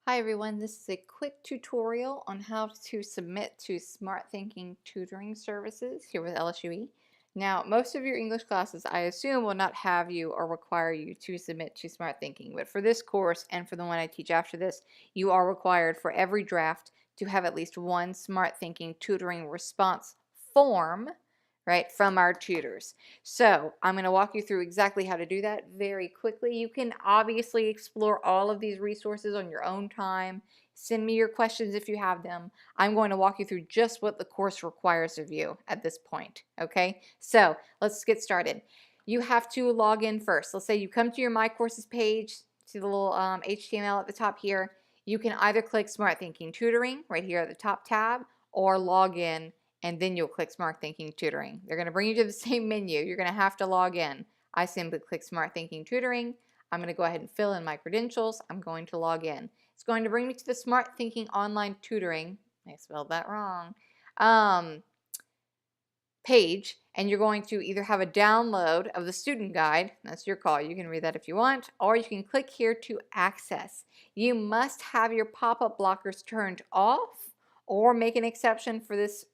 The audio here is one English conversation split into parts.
Hi everyone, this is a quick tutorial on how to submit to SmartThinking tutoring services here with LSUE. Now, most of your English classes, I assume, will not have you or require you to submit to SmartThinking, but for this course and for the one I teach after this, you are required for every draft to have at least one SmartThinking tutoring response form, right, from our tutors. So I'm going to walk you through exactly how to do that very quickly. You can obviously explore all of these resources on your own time. Send me your questions if you have them. I'm going to walk you through just what the course requires of you at this point. Okay, so let's get started. You have to log in first. Let's say you come to your My Courses page, see the little HTML at the top here. You can either click Smart Thinking Tutoring right here at the top tab or log in, and then you'll click SmartThinking Tutoring. They're going to bring you to the same menu. You're going to have to log in. I simply click SmartThinking Tutoring. I'm going to go ahead and fill in my credentials. I'm going to log in. It's going to bring me to the SmartThinking Online Tutoring. I spelled that wrong. Page, and you're going to either have a download of the student guide, that's your call, you can read that if you want, or you can click here to access. You must have your pop-up blockers turned off or make an exception for this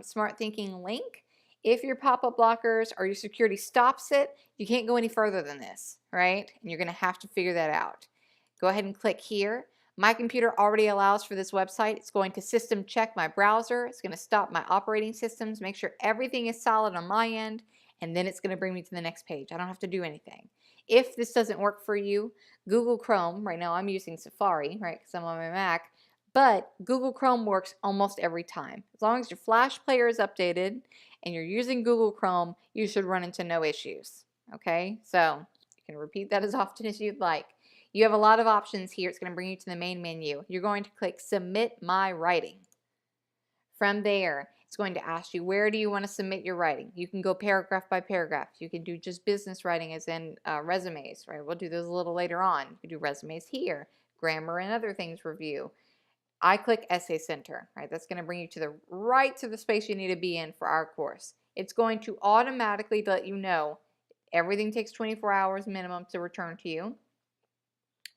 Smart Thinking link. If your pop-up blockers or your security stops it, you can't go any further than this, right? And you're going to have to figure that out. Go ahead and click here. My computer already allows for this website. It's going to system check my browser. It's going to stop my operating systems, make sure everything is solid on my end, and then it's going to bring me to the next page. I don't have to do anything. If this doesn't work for you, Google Chrome, right now I'm using Safari, right, because I'm on my Mac, but Google Chrome works almost every time. As long as your Flash player is updated and you're using Google Chrome, you should run into no issues. Okay, so you can repeat that as often as you'd like. You have a lot of options here. It's going to bring you to the main menu. You're going to click Submit My Writing. From there, it's going to ask you, where do you want to submit your writing? You can go paragraph by paragraph. You can do just business writing as in resumes, right? We'll do those a little later on. You can do resumes here, grammar and other things review. I click Essay Center, right? That's going to bring you to the space you need to be in for our course. It's going to automatically let you know everything takes 24 hours minimum to return to you.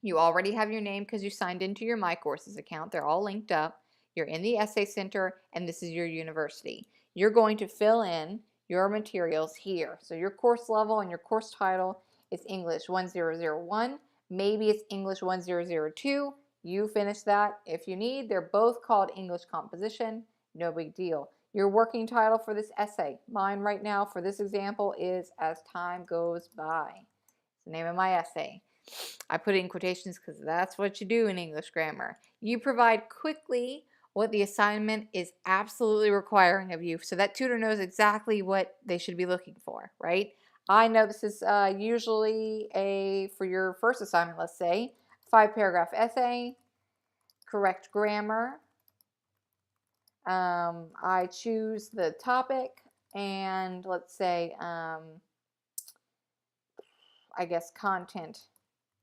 You already have your name because you signed into your My Courses account. They're all linked up. You're in the Essay Center, and this is your university. You're going to fill in your materials here. So your course level and your course title is English 1001. Maybe it's English 1002. You finish that if you need. They're both called English Composition. No big deal. Your working title for this essay, mine right now for this example, is As Time Goes By. It's the name of my essay. I put it in quotations because that's what you do in English grammar. You provide quickly what the assignment is absolutely requiring of you, so that tutor knows exactly what they should be looking for, right? I know this is usually for your first assignment, let's say, 5-paragraph essay, correct grammar. I choose the topic, and let's say, I guess content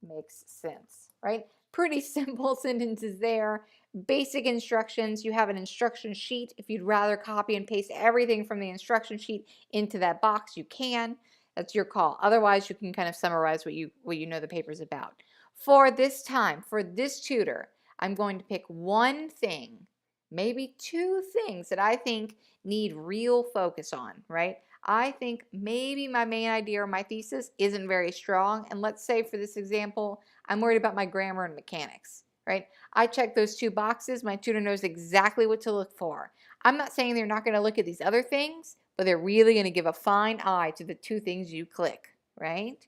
makes sense, right? Pretty simple sentences there. Basic instructions. You have an instruction sheet. If you'd rather copy and paste everything from the instruction sheet into that box, you can. That's your call. Otherwise, you can kind of summarize what you know the paper's about. For this time, for this tutor, I'm going to pick one thing, maybe two things that I think need real focus on, right? I think maybe my main idea or my thesis isn't very strong, and let's say for this example, I'm worried about my grammar and mechanics, right? I check those two boxes. My tutor knows exactly what to look for. I'm not saying they're not going to look at these other things, but they're really going to give a fine eye to the two things you click, right?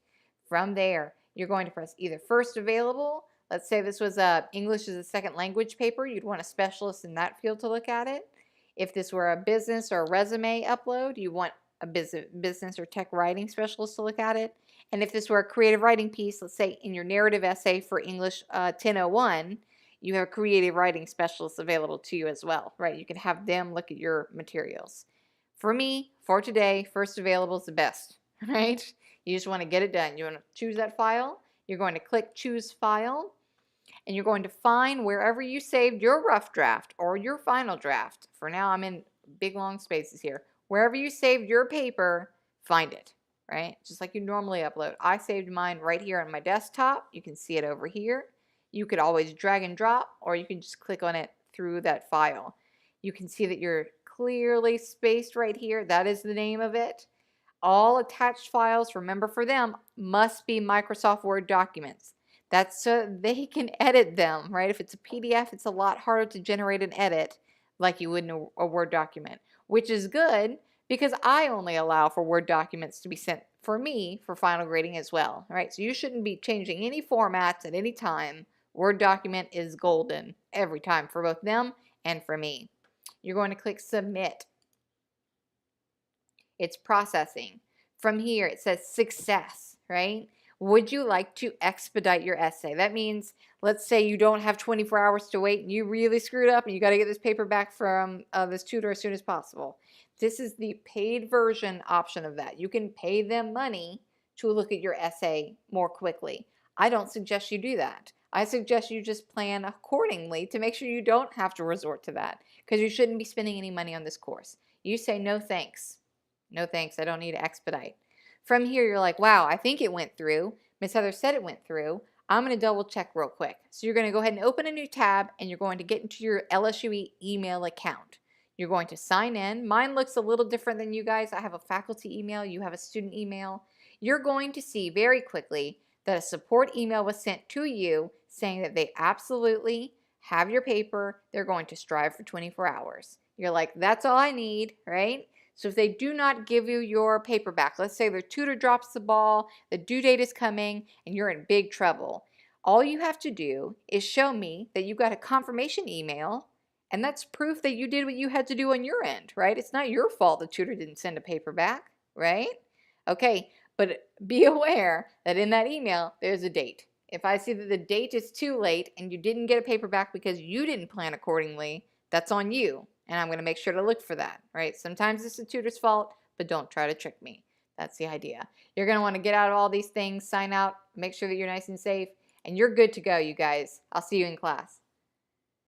From there, you're going to press either first available. Let's say this was English as a second language paper. You'd want a specialist in that field to look at it. If this were a business or a resume upload, you want a business or tech writing specialist to look at it. And if this were a creative writing piece, let's say in your narrative essay for English 1001, you have a creative writing specialist available to you as well, right? You can have them look at your materials. For me, for today, first available is the best, right? You just want to get it done. You want to choose that file. You're going to click Choose File, and you're going to find wherever you saved your rough draft or your final draft. For now, I'm in big long spaces here. Wherever you saved your paper, find it, right? Just like you normally upload. I saved mine right here on my desktop. You can see it over here. You could always drag and drop, or you can just click on it through that file. You can see that you're clearly spaced right here. That is the name of it. All attached files, remember for them, must be Microsoft Word documents. That's so they can edit them, right? If it's a PDF, it's a lot harder to generate and edit like you would in a Word document, which is good because I only allow for Word documents to be sent for me for final grading as well, right? So you shouldn't be changing any formats at any time. Word document is golden every time for both them and for me. You're going to click Submit. It's processing. From here, it says success, right? Would you like to expedite your essay? That means, let's say you don't have 24 hours to wait and you really screwed up and you got to get this paper back from this tutor as soon as possible. This is the paid version option of that. You can pay them money to look at your essay more quickly. I don't suggest you do that. I suggest you just plan accordingly to make sure you don't have to resort to that, because you shouldn't be spending any money on this course. You say no thanks. No thanks, I don't need to expedite. From here, you're like, wow, I think it went through. Miss Heather said it went through. I'm going to double check real quick. So you're going to go ahead and open a new tab, and you're going to get into your LSUE email account. You're going to sign in. Mine looks a little different than you guys. I have a faculty email. You have a student email. You're going to see very quickly that a support email was sent to you saying that they absolutely have your paper. They're going to strive for 24 hours. You're like, that's all I need, right? So if they do not give you your paper back, let's say their tutor drops the ball, the due date is coming, and you're in big trouble, all you have to do is show me that you got a confirmation email, and that's proof that you did what you had to do on your end, right? It's not your fault the tutor didn't send a paper back, right? Okay, but be aware that in that email, there's a date. If I see that the date is too late and you didn't get a paper back because you didn't plan accordingly, that's on you. And I'm going to make sure to look for that, right? Sometimes it's the tutor's fault, but don't try to trick me. That's the idea. You're going to want to get out of all these things, sign out, make sure that you're nice and safe, and you're good to go, you guys. I'll see you in class.